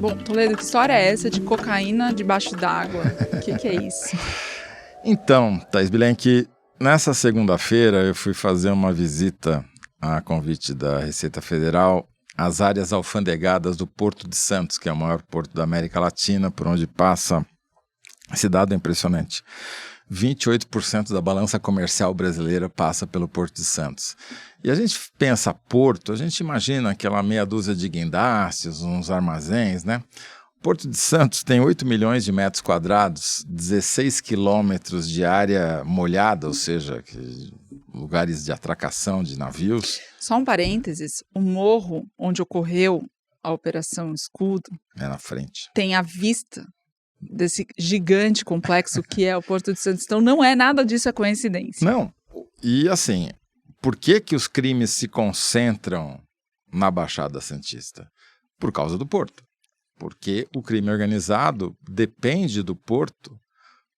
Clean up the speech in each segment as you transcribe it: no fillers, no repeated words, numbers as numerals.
Bom, Toledo, que história é essa de cocaína debaixo d'água? O que é isso? Então, Thaís Bilenque, nessa segunda-feira eu fui fazer uma visita a convite da Receita Federal às áreas alfandegadas do Porto de Santos, que é o maior porto da América Latina, por onde passa, esse dado é impressionante, 28% da balança comercial brasileira passa pelo Porto de Santos. E a gente pensa porto, a gente imagina aquela meia dúzia de guindastes, uns armazéns, né? O Porto de Santos tem 8 milhões de metros quadrados, 16 quilômetros de área molhada, ou seja, lugares de atracação de navios. Só um parênteses, o morro onde ocorreu a Operação Escudo É na frente. tem a vista desse gigante complexo que é o Porto de Santos. Então não é nada disso, é coincidência. Não, e assim, por que os crimes se concentram na Baixada Santista? Por causa do porto. Porque o crime organizado depende do porto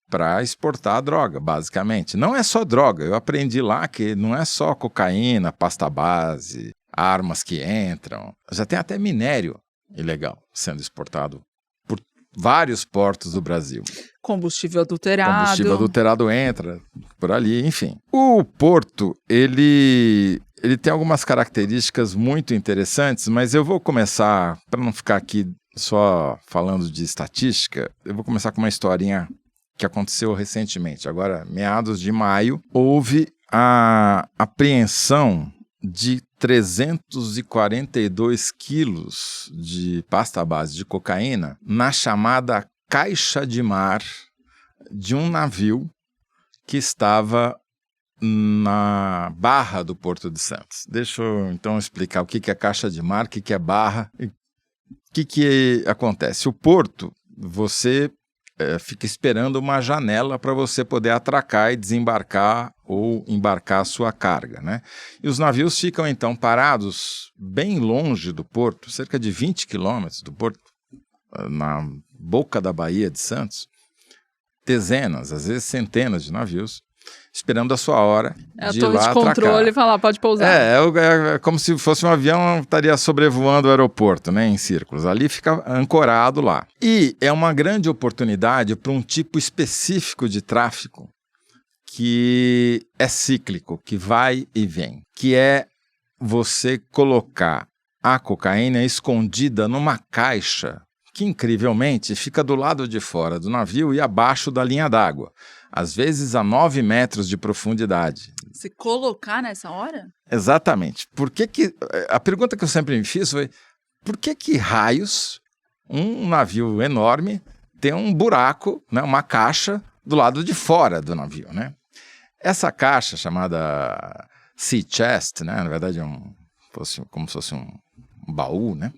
para exportar a droga, basicamente. Não é só droga, eu aprendi lá que não é só cocaína, pasta base, armas que entram. Já tem até minério ilegal sendo exportado por vários portos do Brasil. Combustível adulterado. Combustível adulterado entra por ali, enfim. O porto, ele tem algumas características muito interessantes, mas eu vou começar, para não ficar aqui só falando de estatística, eu vou começar com uma historinha que aconteceu recentemente. Agora, meados de maio, houve a apreensão de 342 quilos de pasta base de cocaína na chamada caixa de mar de um navio que estava na barra do Porto de Santos. Deixa eu então explicar o que é caixa de mar, o que é barra. O que acontece? O porto, você fica esperando uma janela para você poder atracar e desembarcar ou embarcar a sua carga, né? E os navios ficam então parados bem longe do porto, cerca de 20 quilômetros do porto, na boca da Baía de Santos, dezenas, às vezes centenas de navios, esperando a sua hora de ir lá atracar. É a torre de controle e falar, pode pousar. É como se fosse um avião, estaria sobrevoando o aeroporto, né, em círculos. Ali fica ancorado lá. E é uma grande oportunidade para um tipo específico de tráfico que é cíclico, que vai e vem, que é você colocar a cocaína escondida numa caixa que, incrivelmente, fica do lado de fora do navio e abaixo da linha d'água, às vezes a 9 metros de profundidade. Se colocar nessa hora? Exatamente. A pergunta que eu sempre me fiz foi, por que raios um navio enorme tem um buraco, né, uma caixa do lado de fora do navio, né? Essa caixa, chamada sea chest, né, na verdade como se fosse um baú, né?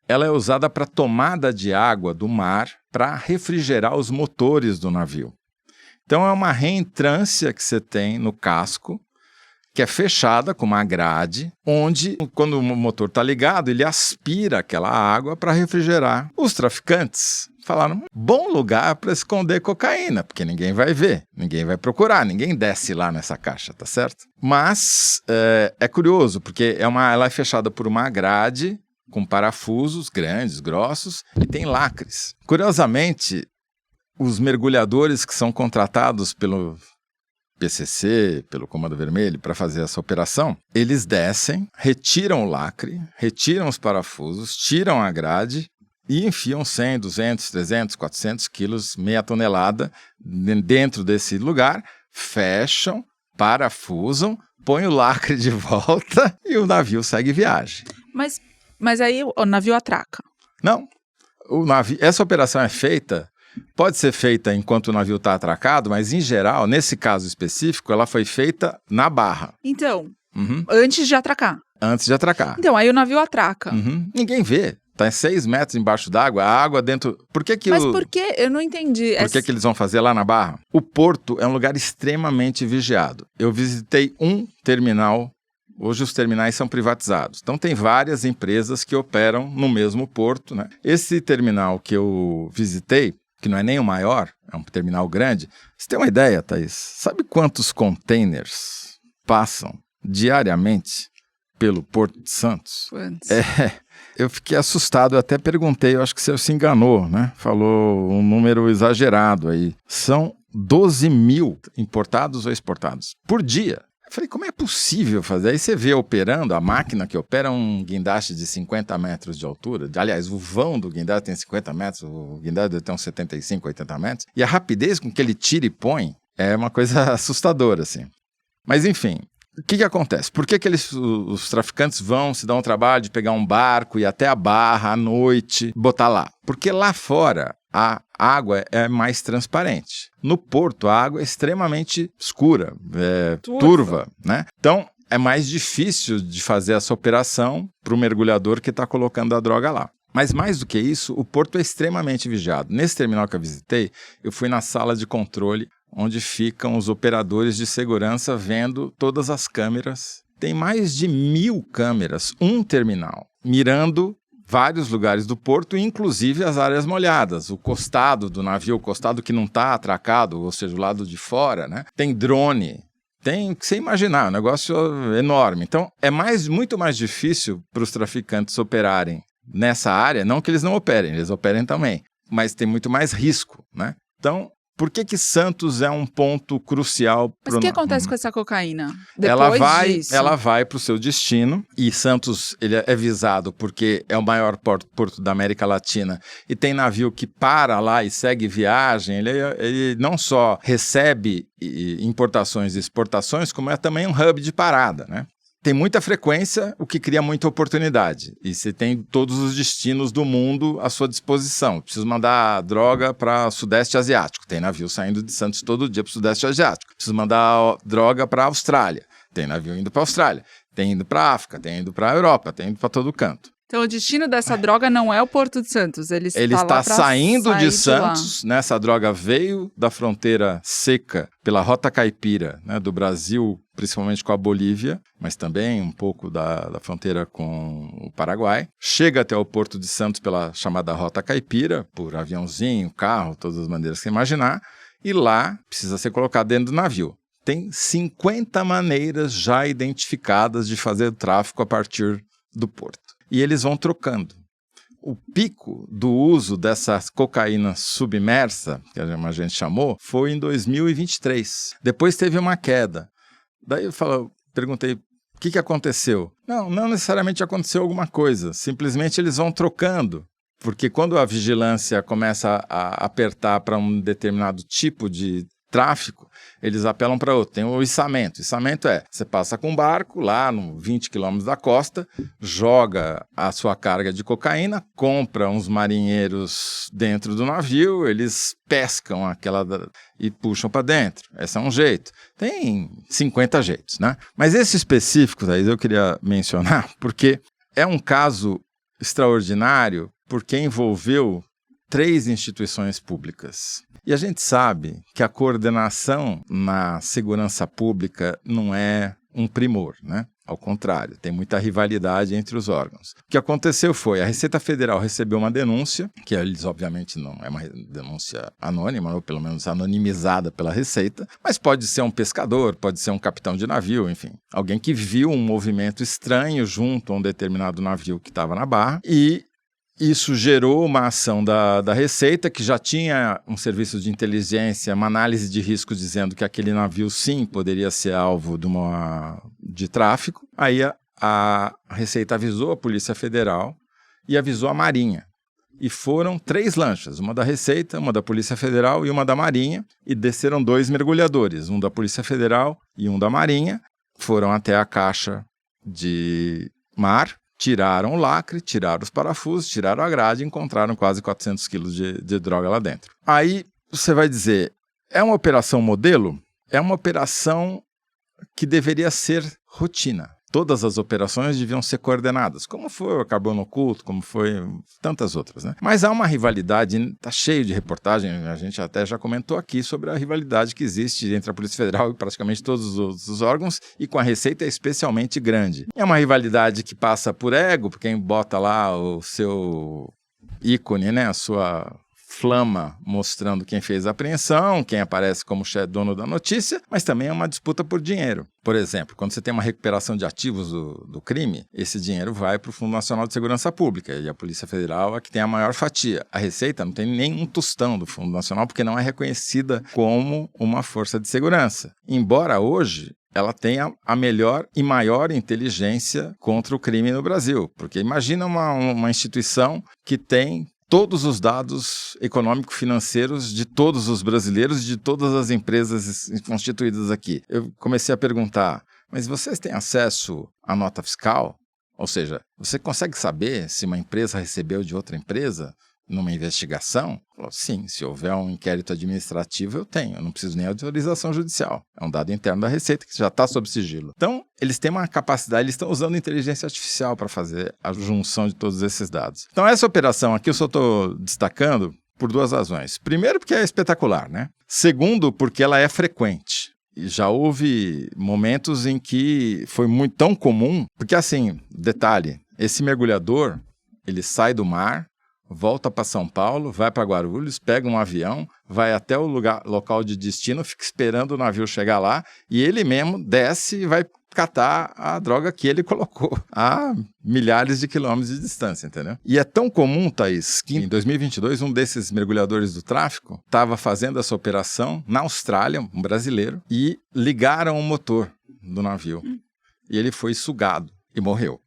Ela é usada para tomada de água do mar para refrigerar os motores do navio. Então é uma reentrância que você tem no casco, que é fechada com uma grade, onde, quando o motor está ligado, ele aspira aquela água para refrigerar. Os traficantes falaram, bom lugar para esconder cocaína, porque ninguém vai ver, ninguém vai procurar, ninguém desce lá nessa caixa, tá certo? Mas é curioso, porque ela é fechada por uma grade, com parafusos grandes, grossos, e tem lacres. Curiosamente, os mergulhadores que são contratados pelo PCC, pelo Comando Vermelho, para fazer essa operação, eles descem, retiram o lacre, retiram os parafusos, tiram a grade e enfiam 100, 200, 300, 400 quilos, meia tonelada, dentro desse lugar, fecham, parafusam, põem o lacre de volta e o navio segue viagem. Mas aí o navio atraca. Não, essa operação pode ser feita enquanto o navio está atracado, mas em geral, nesse caso específico, ela foi feita na barra. Então, antes de atracar. Antes de atracar. Então, aí o navio atraca. Ninguém vê. Está 6 metros embaixo d'água, a água dentro... Por que? Eu não entendi. Por que eles vão fazer lá na barra? O porto é um lugar extremamente vigiado. Eu visitei um terminal. Hoje os terminais são privatizados. Então tem várias empresas que operam no mesmo porto, né? Esse terminal que eu visitei, que não é nem o maior, é um terminal grande. Você tem uma ideia, Thaís? Sabe quantos containers passam diariamente pelo Porto de Santos? Quantos? Eu fiquei assustado, eu até perguntei, eu acho que você se enganou, né? Falou um número exagerado aí. São 12 mil importados ou exportados por dia. Eu falei, como é possível fazer? Aí você vê operando, a máquina que opera um guindaste de 50 metros de altura. Aliás, o vão do guindaste tem 50 metros, o guindaste deve ter uns 75, 80 metros. E a rapidez com que ele tira e põe é uma coisa assustadora, assim. Mas, enfim, o que acontece? Por que os traficantes vão se dar um trabalho de pegar um barco e ir até a Barra à noite, botar lá? Porque lá fora a água é mais transparente. No porto, a água é extremamente escura, turva, né? Então, é mais difícil de fazer essa operação para o mergulhador que está colocando a droga lá. Mas mais do que isso, o porto é extremamente vigiado. Nesse terminal que eu visitei, eu fui na sala de controle, onde ficam os operadores de segurança vendo todas as câmeras. Tem mais de 1.000 câmeras, um terminal, mirando vários lugares do porto, inclusive as áreas molhadas, o costado do navio, o costado que não está atracado, ou seja, o lado de fora, né? Tem drone, tem que você imaginar, um negócio enorme. Então, é muito mais difícil para os traficantes operarem nessa área, não que eles não operem, eles operem também, mas tem muito mais risco, né? Então, por que Santos é um ponto crucial? Mas o que acontece com essa cocaína? Ela vai para o seu destino, e Santos ele é visado porque é o maior porto da América Latina e tem navio que para lá e segue viagem. Ele não só recebe importações e exportações, como é também um hub de parada, né? Tem muita frequência, o que cria muita oportunidade. E você tem todos os destinos do mundo à sua disposição. Preciso mandar droga para o Sudeste Asiático. Tem navio saindo de Santos todo dia para o Sudeste Asiático. Preciso mandar droga para a Austrália. Tem navio indo para a Austrália. Tem indo para a África, tem indo para a Europa, tem indo para todo canto. Então, o destino dessa droga não é o Porto de Santos. Ele está saindo de Santos, né? Essa droga veio da fronteira seca pela Rota Caipira, né? Do Brasil, principalmente com a Bolívia, mas também um pouco da fronteira com o Paraguai. Chega até o Porto de Santos pela chamada Rota Caipira, por aviãozinho, carro, todas as maneiras que você imaginar, e lá precisa ser colocado dentro do navio. Tem 50 maneiras já identificadas de fazer tráfico a partir do porto. E eles vão trocando. O pico do uso dessa cocaína submersa, que a gente chamou, foi em 2023. Depois teve uma queda. Daí eu perguntei, o que aconteceu? Não necessariamente aconteceu alguma coisa. Simplesmente eles vão trocando. Porque quando a vigilância começa a apertar para um determinado tipo de tráfico, eles apelam para outro. Tem o içamento. Içamento você passa com um barco lá no 20 quilômetros da costa, joga a sua carga de cocaína, compra uns marinheiros dentro do navio, eles pescam e puxam para dentro. Esse é um jeito. Tem 50 jeitos, né? Mas esse específico daí eu queria mencionar porque é um caso extraordinário porque envolveu 3 instituições públicas. E a gente sabe que a coordenação na segurança pública não é um primor, né? Ao contrário, tem muita rivalidade entre os órgãos. O que aconteceu foi, a Receita Federal recebeu uma denúncia, que eles obviamente não é uma denúncia anônima, ou pelo menos anonimizada pela Receita, mas pode ser um pescador, pode ser um capitão de navio, enfim. Alguém que viu um movimento estranho junto a um determinado navio que estava na Barra e isso gerou uma ação da Receita, que já tinha um serviço de inteligência, uma análise de risco dizendo que aquele navio, sim, poderia ser alvo de tráfico. Aí a Receita avisou a Polícia Federal e avisou a Marinha. E foram 3 lanchas, uma da Receita, uma da Polícia Federal e uma da Marinha, e desceram 2 mergulhadores, um da Polícia Federal e um da Marinha, foram até a caixa de mar, tiraram o lacre, tiraram os parafusos, tiraram a grade e encontraram quase 400 quilos de droga lá dentro. Aí você vai dizer, é uma operação modelo? É uma operação que deveria ser rotina. Todas as operações deviam ser coordenadas, como foi o Carbono Oculto, como foi tantas outras, né? Mas há uma rivalidade, está cheio de reportagem, a gente até já comentou aqui sobre a rivalidade que existe entre a Polícia Federal e praticamente todos os órgãos, e com a Receita é especialmente grande. É uma rivalidade que passa por ego, por quem bota lá o seu ícone, né? A sua flama mostrando quem fez a apreensão, quem aparece como dono da notícia, mas também é uma disputa por dinheiro. Por exemplo, quando você tem uma recuperação de ativos do crime, esse dinheiro vai para o Fundo Nacional de Segurança Pública e a Polícia Federal é que tem a maior fatia. A Receita não tem nem um tostão do Fundo Nacional porque não é reconhecida como uma força de segurança. Embora hoje ela tenha a melhor e maior inteligência contra o crime no Brasil. Porque imagina uma instituição que tem todos os dados econômico-financeiros de todos os brasileiros e de todas as empresas constituídas aqui. Eu comecei a perguntar, mas vocês têm acesso à nota fiscal? Ou seja, você consegue saber se uma empresa recebeu de outra empresa numa investigação? Falou, sim, se houver um inquérito administrativo eu tenho, eu não preciso nem autorização judicial. É um dado interno da Receita que já está sob sigilo. Então, eles têm uma capacidade, eles estão usando inteligência artificial para fazer a junção de todos esses dados. Então, essa operação aqui eu só estou destacando por 2 razões. Primeiro, porque é espetacular, né? Segundo, porque ela é frequente. E já houve momentos em que foi tão comum, porque assim, detalhe, esse mergulhador, ele sai do mar, volta para São Paulo, vai para Guarulhos, pega um avião, vai até o local de destino, fica esperando o navio chegar lá e ele mesmo desce e vai catar a droga que ele colocou a milhares de quilômetros de distância, entendeu? E é tão comum, Thaís, que em 2022 um desses mergulhadores do tráfico estava fazendo essa operação na Austrália, um brasileiro, e ligaram o motor do navio. E ele foi sugado e morreu.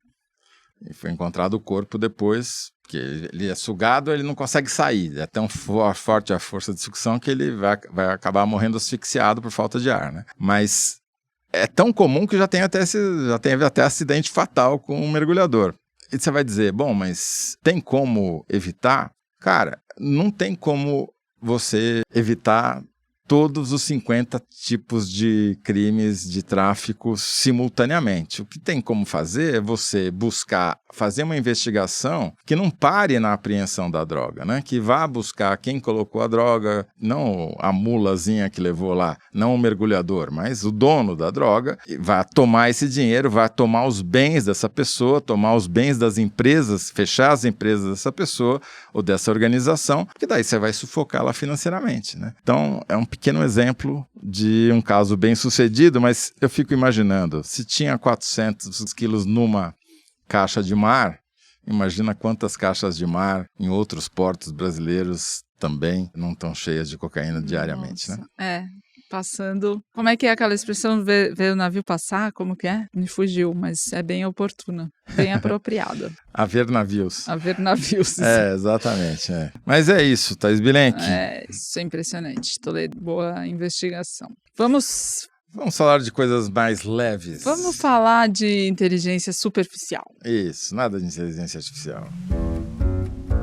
E foi encontrado o corpo depois, porque ele é sugado, ele não consegue sair. É tão forte a força de sucção que ele vai acabar morrendo asfixiado por falta de ar, né? Mas é tão comum que já teve até acidente fatal com um mergulhador. E você vai dizer, bom, mas tem como evitar? Cara, não tem como você evitar todos os 50 tipos de crimes de tráfico simultaneamente. O que tem como fazer é você buscar fazer uma investigação que não pare na apreensão da droga, né? Que vá buscar quem colocou a droga, não a mulazinha que levou lá, não o mergulhador, mas o dono da droga, e vai tomar esse dinheiro, vai tomar os bens dessa pessoa, tomar os bens das empresas, fechar as empresas dessa pessoa ou dessa organização, porque daí você vai sufocá-la financeiramente, né? Então, é um pequeno exemplo de um caso bem sucedido, mas eu fico imaginando, se tinha 400 quilos numa caixa de mar, imagina quantas caixas de mar em outros portos brasileiros também não estão cheias de cocaína diariamente, né? É, passando... Como é que é aquela expressão, ver o navio passar? Como que é? Me fugiu, mas é bem oportuna, bem apropriada. Haver navios. Haver navios. É, exatamente. É. Mas é isso, Thaís Bilenque. É, isso é impressionante. Toledo, boa investigação. Vamos falar de coisas mais leves. Vamos falar de inteligência superficial. Isso, nada de inteligência artificial.